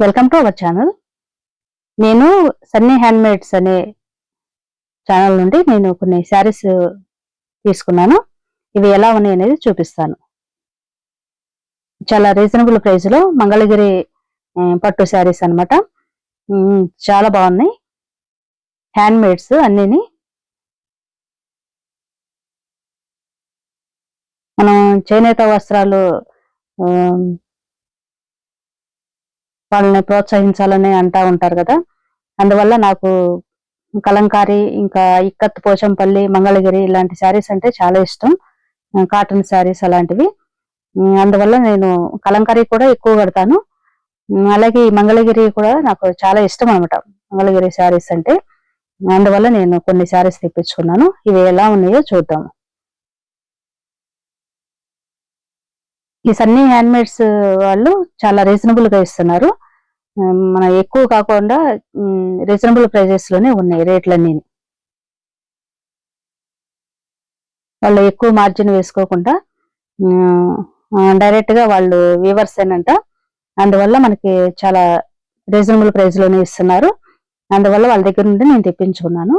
Welcome to our channel. నేను Sunny handmades అనే channel నుండి నేను కొన్ని శారీస్ తీసుకున్నాను. ఇవి ఎలా ఉన్నాయి అనేది చూపిస్తాను. చాలా రీజనబుల్ ప్రైస్ లో మంగళగిరి పట్టు శారీస్ అన్నమాట. చాలా బాగున్నాయి. హ్యాండ్మేడ్స్ అన్నిని. మనం చేనేత వస్త్రాలు వాళ్ళని ప్రోత్సహించాలని అంటా ఉంటారు కదా. అందువల్ల నాకు కలంకారీ, ఇంకా ఇక్కత్, పోచంపల్లి, మంగళగిరి ఇలాంటి శారీస్ అంటే చాలా ఇష్టం. కాటన్ శారీస్ అలాంటివి. అందువల్ల నేను కలంకారీ కూడా ఎక్కువ కడతాను. అలాగే ఈ మంగళగిరి కూడా నాకు చాలా ఇష్టం అనమాట. మంగళగిరి శారీస్ అంటే. అందువల్ల నేను కొన్ని శారీస్ తెప్పించుకున్నాను. ఇవి ఎలా ఉన్నాయో చూద్దాము. ఈ సన్నీ హ్యాండ్మేడ్స్ వాళ్ళు చాలా రీజనబుల్ గా ఇస్తున్నారు. మన ఎక్కువ కాకుండా రీజనబుల్ ప్రైజెస్ లోనే ఉన్నాయి రేట్లన్నీ. వాళ్ళు ఎక్కువ మార్జిన్ వేసుకోకుండా డైరెక్ట్ గా వాళ్ళు వీవర్స్ ఏనంట. అందువల్ల మనకి చాలా రీజనబుల్ ప్రైస్ లోనే ఇస్తున్నారు. అందువల్ల వాళ్ళ దగ్గర నుండి నేను తెప్పించుకున్నాను.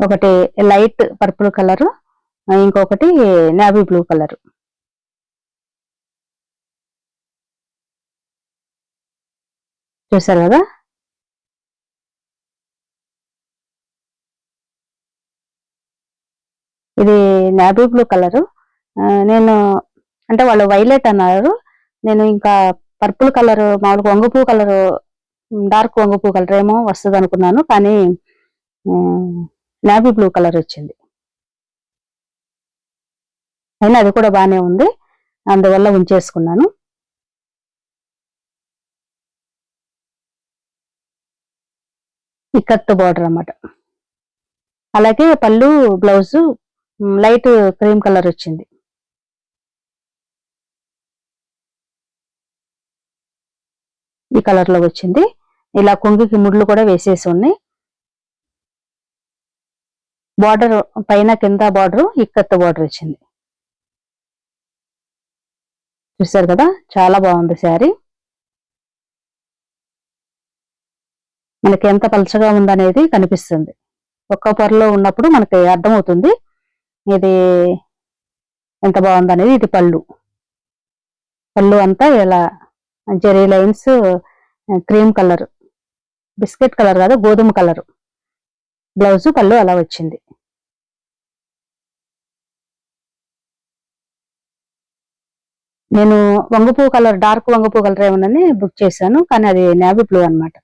ఒకటి లైట్ పర్పుల్ కలర్, ఇంకొకటి నేవీ బ్లూ కలర్. చూసారు కదా. ఇది నేవీ బ్లూ కలర్. నేను అంటే వాళ్ళు వైలెట్ అన్నారు. నేను ఇంకా పర్పుల్ కలర్, మామూలుగా వంగపూ కలర్, డార్క్ వంగపూ కలర్ ఏమో వస్తుంది అనుకున్నాను. కానీ నేవీ బ్లూ కలర్ వచ్చింది. అయినా అది కూడా బాగానే ఉంది. అందువల్ల ఉంచేసుకున్నాను. ఇక్కత్ బార్డర్ అన్నమాట. అలాగే పళ్ళు, బ్లౌజ్ లైట్ క్రీమ్ కలర్ వచ్చింది. ఈ కలర్ లో వచ్చింది. ఇలా కొంగికి ముడ్లు కూడా వేసేసి ఉన్నాయి. బార్డర్ పైన కింద బార్డర్ ఇక్కత్ బార్డర్ వచ్చింది. చూసారు కదా, చాలా బాగుంది శారీ. మనకి ఎంత పలచగా ఉందనేది కనిపిస్తుంది. ఒక్క పొరలో ఉన్నప్పుడు మనకి అర్థమవుతుంది ఇది ఎంత బాగుందనేది. ఇది పళ్ళు. పళ్ళు అంతా ఇలా zari lines, cream colour, biscuit colour కాదు, గోధుమ కలర్. బ్లౌజ్, పళ్ళు అలా వచ్చింది. నేను వంగపూ కలర్, డార్క్ వంగపూ కలర్ ఏమోనని బుక్ చేశాను, కానీ అది నేవీ బ్లూ అన్నమాట.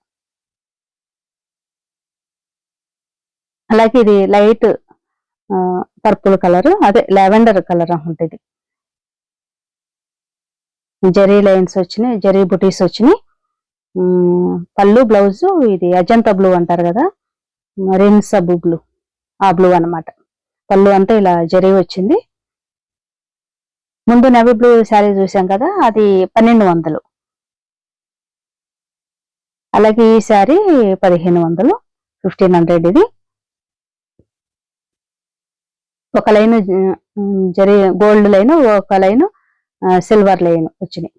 అలాగే ఇది లైట్ పర్పుల్ కలర్, అదే లావెండర్ కలర్ ఉంటుంది. జెరీ లైన్స్ వచ్చినాయి, జెరీ బుటీస్ వచ్చినాయి. పళ్ళు, బ్లౌజ్ ఇది అజంతా బ్లూ అంటారు కదా, రిన్ సబ్ బ్లూ, ఆ బ్లూ అన్నమాట. పళ్ళు అంతా ఇలా జెరీ వచ్చింది. ముందు నేవీ బ్లూ శారీ చూసాం కదా, అది 1200. అలాగే ఈ శారీ 1500, 1500 ఇది. ఒక లైన్ జరీ గోల్డ్ లైన్, ఒక లైన్ సిల్వర్ లైన్ వచ్చినాయి.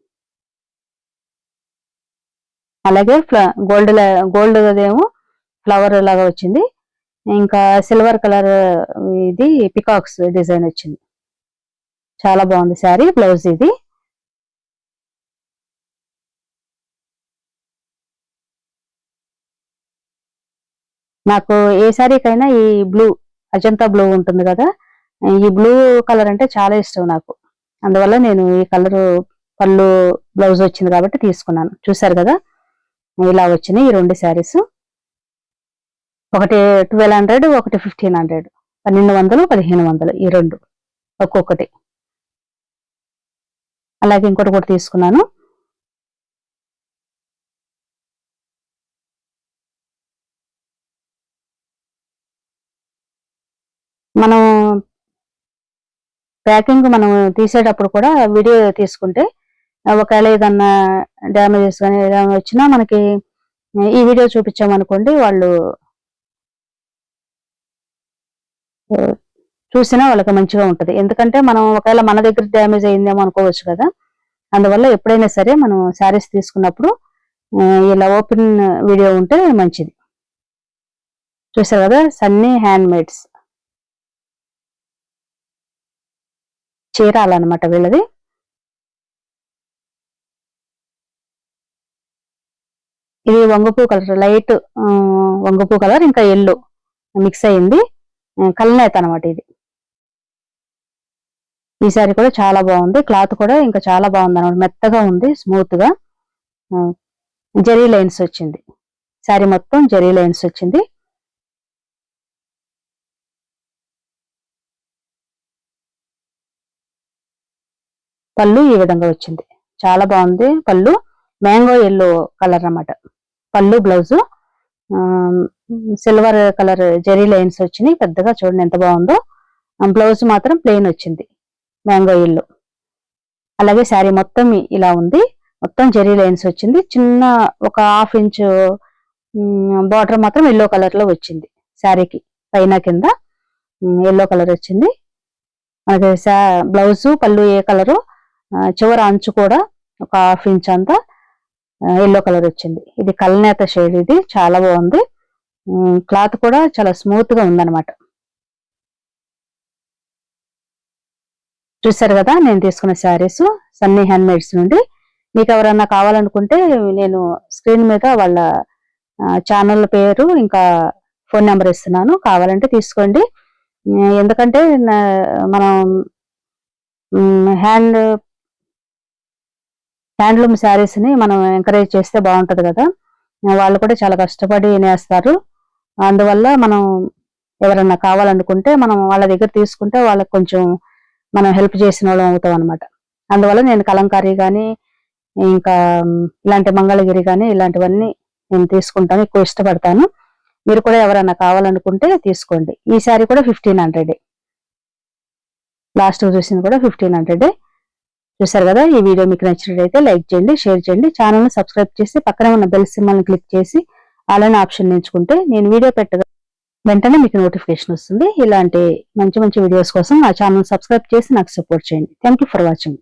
అలాగే గోల్డ్ అదేమో ఫ్లవర్ లాగా వచ్చింది. ఇంకా సిల్వర్ కలర్ ఇది పికాక్స్ డిజైన్ వచ్చింది. చాలా బాగుంది శారీ. బ్లౌజ్ ఇది. నాకు ఏ శారీకైనా ఈ బ్లూ, అజంతా బ్లూ ఉంటుంది కదా, ఈ బ్లూ కలర్ అంటే చాలా ఇష్టం నాకు. అందువల్ల నేను ఈ కలర్ పళ్ళు, బ్లౌజ్ వచ్చింది కాబట్టి తీసుకున్నాను. చూసారు కదా, ఇలా వచ్చినాయి ఈ రెండు శారీస్. ఒకటి 1200, ఒకటి 1500. 1200, 1500 ఈ రెండు ఒక్కొక్కటి. అలాగే ఇంకోటి కూడా తీసుకున్నాను. మనం ప్యాకింగ్ తీసేటప్పుడు కూడా వీడియో తీసుకుంటే, ఒకవేళ ఏదన్నా డ్యామేజెస్ కానీ ఏదైనా వచ్చినా మనకి ఈ వీడియో చూపించామనుకోండి, వాళ్ళు చూసినా వాళ్ళకి మంచిగా ఉంటది. ఎందుకంటే మనం ఒకవేళ మన దగ్గర డ్యామేజ్ అయిందేమో అనుకోవచ్చు కదా! అందువల్ల ఎప్పుడైనా సరే మనం శారీస్ తీసుకున్నప్పుడు ఇలా ఓపెన్ వీడియో ఉంటే మంచిది. చూసారు కదా! సన్నీ హ్యాండ్ మేడ్స్ చీరాలన్నమాట వీళ్ళది. ఇది వంగపూ కలర్ లైట్ వంగపూ కలర్ ఇంకా యెల్లో మిక్స్ అయింది. కల్నేత అనమాట ఇది. ఈ సారీ కూడా చాలా బాగుంది. క్లాత్ కూడా ఇంకా చాలా బాగుందన్నమాట. మెత్తగా ఉంది, స్మూత్ గా. జెరీ లైన్స్ వచ్చింది. సారీ మొత్తం జెరీ లైన్స్ వచ్చింది. పళ్ళు ఈ విధంగా వచ్చింది. చాలా బాగుంది పళ్ళు. మ్యాంగో యెల్లో కలర్ అన్నమాట పళ్ళు. Blouse silver colour zari lines వచ్చినాయి. పెద్దగా చూడండి ఎంత బాగుందో. బ్లౌజ్ మాత్రం ప్లెయిన్ వచ్చింది మ్యాంగో యెల్లో. అలాగే శారీ మొత్తం ఇలా ఉంది. మొత్తం జెరీ లైన్స్ వచ్చింది. చిన్న ఒక 1/2 ఇంచ్ బార్డర్ మాత్రం యెల్లో కలర్ లో వచ్చింది. శారీకి పైన కింద యెల్లో కలర్ వచ్చింది. మనకి బ్లౌజ్ పళ్ళు ఏ కలరు, చివర అంచు కూడా ఒక 1/2 ఇంచ్ అంతా యెల్లో కలర్ వచ్చింది. ఇది కల్నేత షేడ్. ఇది చాలా బాగుంది. క్లాత్ కూడా చాలా స్మూత్ గా ఉందన్నమాట. చూసారు కదా నేను తీసుకున్న శారీస్ సన్నీ హ్యాండ్ మేడ్స్ నుండి. మీకు ఎవరన్నా కావాలనుకుంటే నేను స్క్రీన్ మీద వాళ్ళ ఛానల్ పేరు ఇంకా ఫోన్ నెంబర్ ఇస్తున్నాను. కావాలంటే తీసుకోండి. ఎందుకంటే మనం హ్యాండ్లూమ్ శారీస్ ని మనం ఎంకరేజ్ చేస్తే బాగుంటది కదా. వాళ్ళు కూడా చాలా కష్టపడి నేస్తారు. అందువల్ల మనం ఎవరన్నా కావాలనుకుంటే మనం వాళ్ళ దగ్గర తీసుకుంటే వాళ్ళకి కొంచెం మనం హెల్ప్ చేసిన వాళ్ళం అవుతాం అనమాట. అందువల్ల నేను కలంకారీ కానీ ఇంకా ఇలాంటి మంగళగిరి కానీ ఇలాంటివన్నీ నేను తీసుకుంటాను, ఎక్కువ ఇష్టపడతాను. మీరు కూడా ఎవరైనా కావాలనుకుంటే తీసుకోండి. ఈ శారీ కూడా 1500. లాస్ట్ చూసింది కూడా 1500. చూసారు కదా. ఈ వీడియో మీకు నచ్చినట్లయితే లైక్ చేయండి, షేర్ చేయండి. ఛానల్ ని సబ్స్క్రైబ్ చేసి పక్కనే ఉన్న బెల్ సింబల్ ని క్లిక్ చేసి ఆల్ అనే ఆప్షన్ ఎంచుకుంటే నేను వీడియో పెట్టగా వెంటనే మీకు నోటిఫికేషన్ వస్తుంది. ఇలాంటి మంచి మంచి వీడియోస్ కోసం నా ఛానల్ సబ్స్క్రైబ్ చేసి నాకు సపోర్ట్ చేయండి. Thank you for watching.